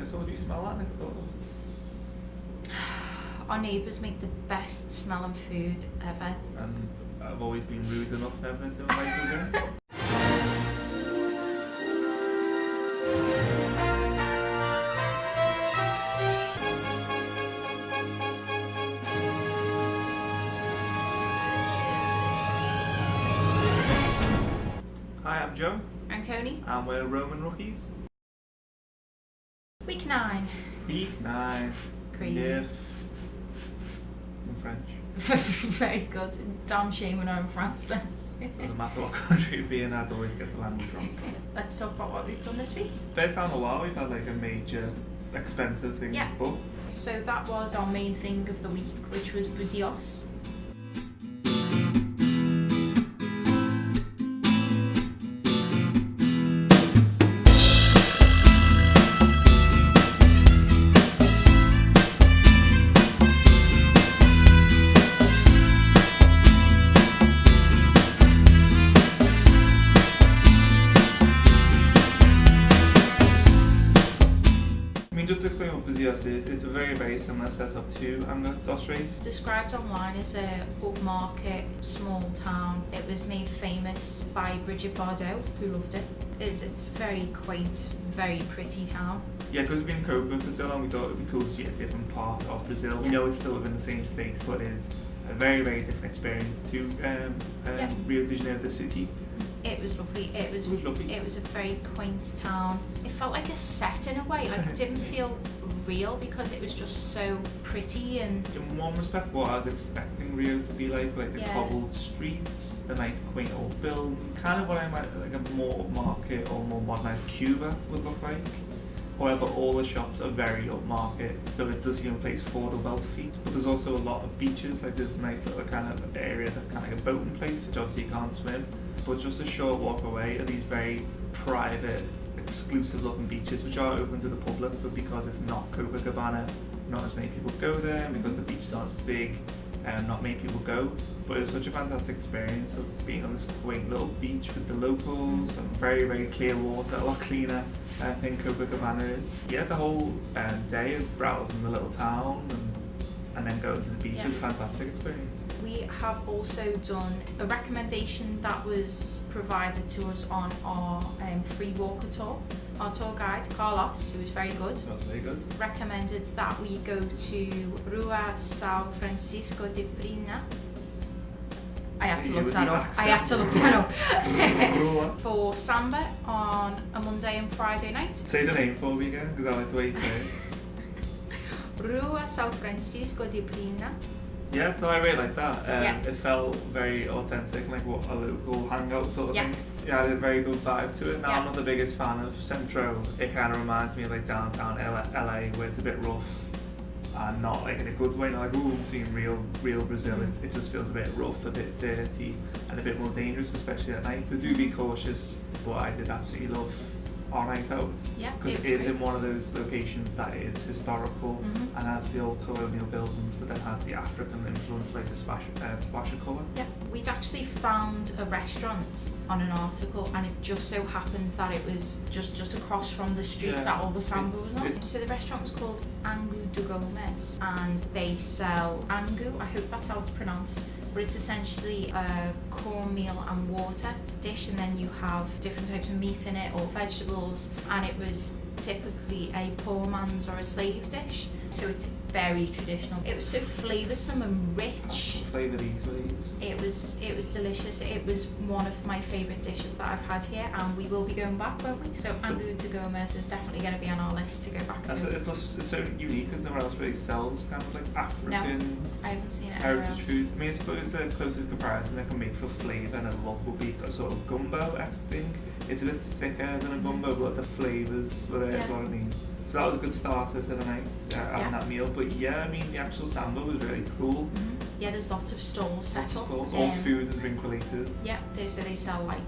So do you smell that next door? Our neighbours make the best smelling food ever. And I've always been rude enough never to invite us in. Hi, I'm Joe. I'm Tony. And we're Roman rookies. Week 9. Week 9. Crazy. Yes. In French. Very good. Damn shame when I'm in France then. Doesn't matter what country you'd be in, I'd always get the language wrong. Let's talk about what we've done this week. First time in a while we've had like a major expensive thing booked. So that was our main thing of the week, which was Buzios. Just to explain what Buzios is, it's a very similar setup to Dos Reis. Described online as a upmarket, small town. It was made famous by Bridget Bardot, who loved it. It's a very quaint, very pretty town. Yeah, because we've been in Copa for so long, we thought it would be cool to see a different part of Brazil. We know it's still within the same state, but it's a very different experience to Rio de Janeiro, the city. It was lovely. It was lovely. It was a very quaint town. It felt like a set in a way. Like it didn't feel real because it was just so pretty and. In one respect, what I was expecting Rio to be like the cobbled streets, the nice quaint old buildings, kind of what I might like a more upmarket or more modernised Cuba would look like. However, all the shops are very upmarket, so it does seem a place for the wealthy. But there's also a lot of beaches. Like there's a nice little kind of area that's kind of like a boating place, which obviously you can't swim. But just a short walk away are these very private, exclusive looking beaches which are open to the public, but because it's not Copacabana, not as many people go there, and because the beaches aren't as big, not many people go. But it was such a fantastic experience of being on this quaint little beach with the locals and very clear water, a lot cleaner than Copacabana is. Yeah, the whole day of browsing the little town and then going to the beach was a fantastic experience. We have also done a recommendation that was provided to us on our free walker tour. Our tour guide, Carlos, who was very good, recommended that we go to Rua São Francisco de Brina. I had to look that up. For samba on a Monday and Friday night. Say the name for me again, because I like the way you say it. Rua São Francisco de Brina. Yeah, so I really like that. It felt very authentic, like what a local hangout sort of thing. Yeah, it had a very good vibe to it. Now, I'm not the biggest fan of Centro. It kind of reminds me of like downtown LA, where it's a bit rough and not like in a good way. Not like, ooh, I'm seeing real Brazil. It just feels a bit rough, a bit dirty, and a bit more dangerous, especially at night. So do be cautious. But I did absolutely love our night out, because it is in one of those locations that is historical and has the old colonial buildings, but then has the African influence, like the splasher colour. Yeah, we'd actually found a restaurant on an article, and it just so happens that it was just across from the street that all the samba was on. So the restaurant was called Angu de Gomes, and they sell angu, I hope that's how it's pronounced, but it's essentially a cornmeal and water dish, and then you have different types of meat in it or vegetables, and it was typically a poor man's or a slave dish, so it's very traditional. It was so flavoursome and rich. Flavour these ways. It was delicious. It was one of my favourite dishes that I've had here, and we will be going back, won't we? So Angu de Gomes is definitely going to be on our list to go back to. Plus, it's so unique because no one else really sells kind of like African I haven't seen it heritage food. I mean, I suppose the closest comparison I can make for flavour and a look will be a sort of gumbo-esque thing. It's a bit thicker than a gumbo, but the flavours were there, is what I mean. So that was a good starter for the night, having that meal. But I mean, the actual samba was really cool. Yeah, there's lots of stalls set up. All food and drink related. Yeah, so they sell like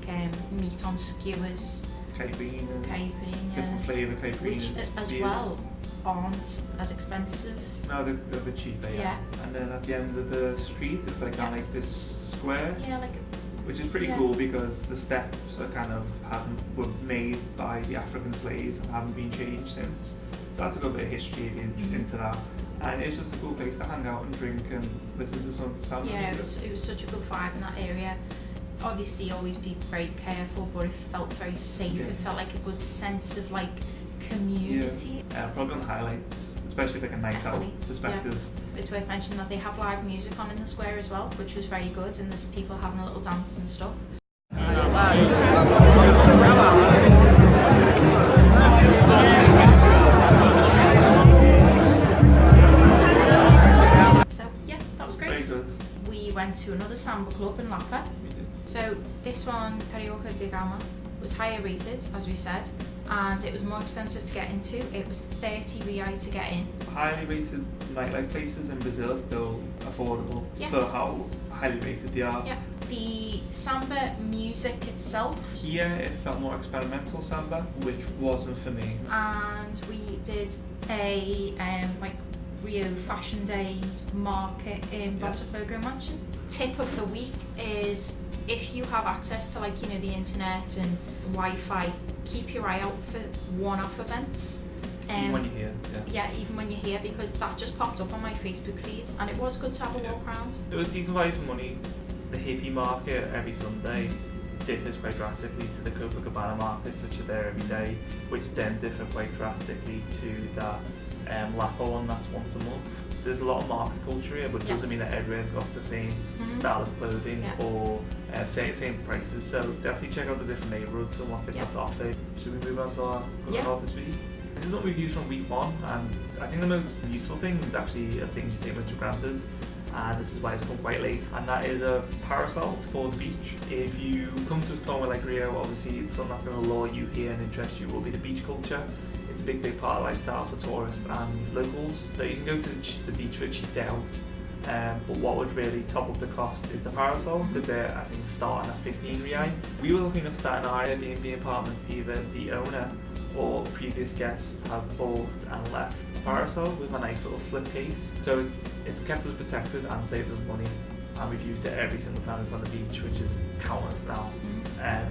meat on skewers, caipirinhas, different flavour caipirinhas, which as well aren't as expensive. No, they're a bit cheaper. Yeah. And then at the end of the street, it's like kind of like this square. Yeah, like. Which is pretty cool because the steps are kind of were made by the African slaves and haven't been changed since. So that's a good bit of history into that. And it's just a cool place to hang out and drink and listen to some sound music. It was such a good vibe in that area. Obviously, always be very careful, but it felt very safe. It felt like a good sense of like community. Probably on highlights, especially like a night out perspective. Yeah. It's worth mentioning that they have live music on in the square as well, which was very good, and there's people having a little dance and stuff. So yeah, that was great. Very good. We went to another samba club in Lapa. We did. So this one, Carioca de Gama, was higher rated, as we said, and it was more expensive to get into. It was 30 Rio to get in. Highly rated nightlife places in Brazil are still affordable for how highly rated they are. Yeah. The samba music itself. Here it felt more experimental samba, which wasn't for me. And we did a like Rio Fashion Day market in Botafogo Mansion. Tip of the week is if you have access to like, you know, the internet and Wi-Fi, keep your eye out for one-off events. Even when you're here. Yeah, even when you're here, because that just popped up on my Facebook feed and it was good to have a walk around. It was decent value for money. The hippie market every Sunday differs quite drastically to the Copacabana markets, which are there every day, which then differ quite drastically to that Lapa one that's once a month. There's a lot of market culture here, but it doesn't mean that everywhere's got the same style of clothing or same prices. So definitely check out the different neighbourhoods and what they've got to offer. Should we move on to our about this week? This is what we've used from week one, and I think the most useful thing is actually a thing you take much for granted. And this is why it's come quite late, and that is a parasol for the beach. If you come to a somewhere like Rio, obviously it's something that's going to lure you here and interest you will be the beach culture. It's a big part of the lifestyle for tourists and locals. So you can go to the beach for a cheap day out, but what would really top up the cost is the parasol, because they're, I think, starting at 15 Rio. We were looking at starting our Airbnb apartments, either the owner or previous guests have bought and left a parasol with a nice little slipcase. So it's kept us protected and saved us money, and we've used it every single time we've gone to the beach, which is countless now.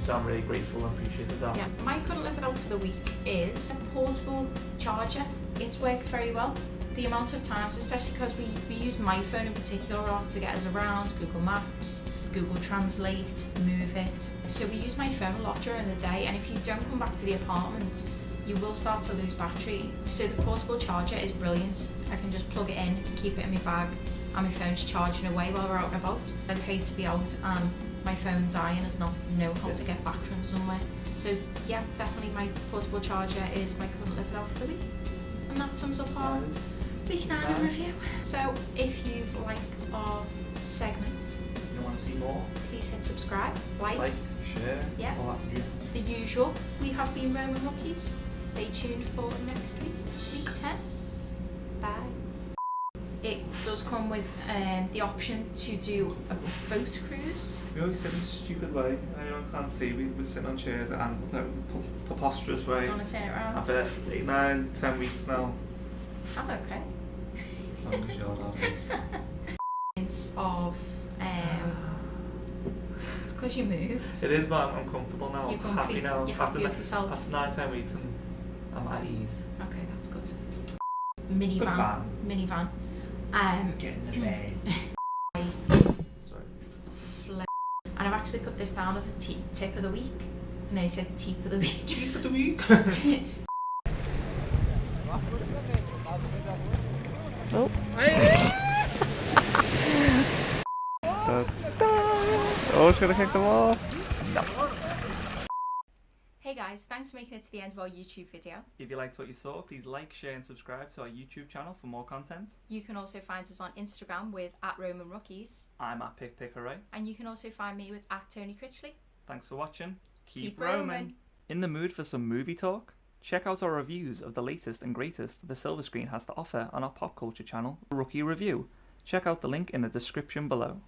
So I'm really grateful and appreciative of that. Yeah, my couldn't live without for the week is a portable charger. It's worked very well. The amount of times, especially because we use my phone in particular a lot to get us around, Google Maps, Google Translate, Move It. So we use my phone a lot during the day, and if you don't come back to the apartment, you will start to lose battery. So the portable charger is brilliant. I can just plug it in, keep it in my bag, and my phone's charging away while we're out and about. I'd hate to be out and my phone die and not know how to get back from somewhere. So yeah, definitely my portable charger is my couldn't live without for the week. And that sums up our week 9 review. So if you've liked our segment, you want to see more, please hit subscribe, like, share, all that. The usual. We have been Roamin Rookies. Stay tuned for next week, week 10. Bye. It does come with the option to do a boat cruise. We always sit in a stupid way. Anyone can't see. We sit on chairs and preposterous way. You want to turn it around? After 8, 9, 10 weeks now. I'm okay. I'm sure Of it's because you moved. It is, but I'm comfortable now. I'm happy now. You're happy with yourself. After 9, 10 weeks, and I'm at ease. Okay, that's good. Minivan. Get in the bed. Sorry. And I've actually put this down as a tip of the week. And then he said tip of the week. Tip of the week. Oh. Oh, should I kick them off? No. Hey guys, thanks for making it to the end of our YouTube video. If you liked what you saw, please like, share and subscribe to our YouTube channel for more content. You can also find us on Instagram with @RoaminRookies. I'm at PickPickerRay. And you can also find me with @TonyCritchley. Thanks for watching. Keep roaming. In the mood for some movie talk? Check out our reviews of the latest and greatest the Silver Screen has to offer on our pop culture channel, Rookie Review. Check out the link in the description below.